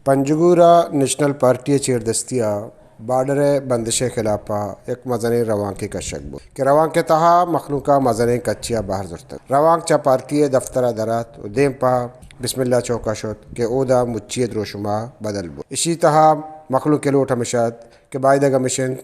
پنجگورہ national party چیردستیا border بندش خلافہ ایک مزنی روان کی کشک بود کہ روان کے تہا مخلوقہ مزنی کچیا باہر زرتک روان چا پارٹی دفتر درات و دیم پا بسم اللہ چوکا شد کہ اودا مچید روشما بدل بود اسی تہا مخلوق کے لوٹ ہمشاد کہ بائدہ مشن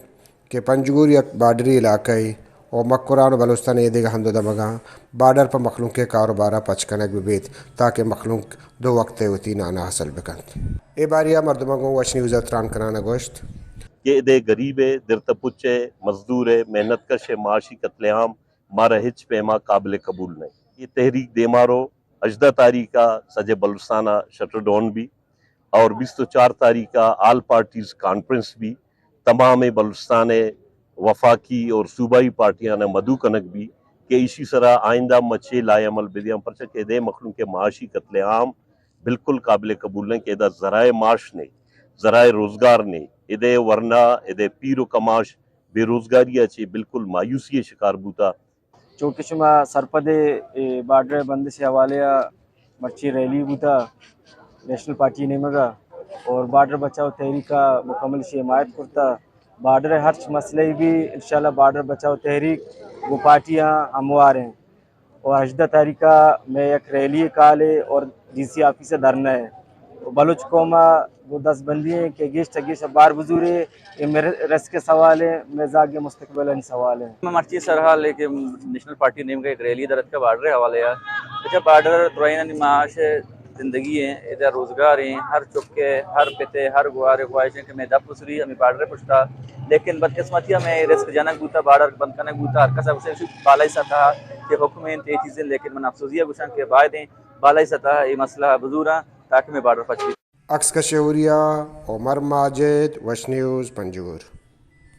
کہ پنجگور یک بارڈری علاقائی اور مکران و بلوستان یہ دیگا ہندو دمگا بارڈر پر مخلوق کے کاروبارہ پچکنک بیت تاکہ مخلوق دو وقت ہوتی نانا حاصل بکند اے باریا مردمگوں وچ نیوز اتران کرانا گوشت کہ دے غریب ہے درتپچے مزدور ہے محنت کش ہے معاشی قتل عام مارا ہچ پیما قابل قبول نہیں. یہ تحریک دیمارو 18 تاریخہ سجے بلوستانہ شٹر ڈاؤن بھی اور 24 تاریخہ آل پارٹیز کانفرنس بھی تمام بلوچستان وفاقی اور صوبائی پارٹیاں نے مدعو کنک بھی کہ اسی طرح آئندہ مچے لائے عمل بدیاں پرچہ کہ دے مخلوق کے معاشی قتل عام بالکل قابل قبول نہیں کہ دا ذرائع معاش نہیں ذرائع روزگار نہیں ادے ورنہ ادے پیر و کماش بے روزگاری اچھی بالکل مایوسی شکار بوتا. چونکہ شما سرپدے بارڈر بندش حوالے مرچی ریلی بوتا نیشنل پارٹی نیمگا اور بارڈر بچاؤ تحریک کا مکمل شی حمایت کرتا بارڈر ہر مسئلے بھی انشاءاللہ بارڈر بچاؤ تحریک وہ پارٹیاں ہموار ہیں اور 18 تاریخہ میں ایک ریلی کالے اور ڈی سی آفس سے دھرنا ہے بلوچ قوما وہ 10 بندی ہیں کہ گیش بار بزرے یہ میرے رس کے سوال ہیں مزاج مستقبل ان سوال ہیں. میں مرچی سرحال لے کے نیشنل پارٹی نیم کا ایک ریلی درد کا بارڈر حوالے ہے. اچھا بارڈر ترائین معاش زندگی ہیں ادھر روزگار ہیں ہر چکے ہر پتے ہر گوارے خواہشیں کہ میں دب اسری ہمیں بارڈر پشتا لیکن بدقسمتی میں رسک جنک بوتا بارڈر بند کرنے بوتا ہر کسا اسے بالائی سطح کہ حکمیں تے چیزیں لیکن من افسوسیہ گوشن کے بعد ہیں بالائی سطح یہ مسئلہ بزورا تاکہ میں بارڈر پچ عکس کشوریا عمر ماجد وش نیوز پنجگور.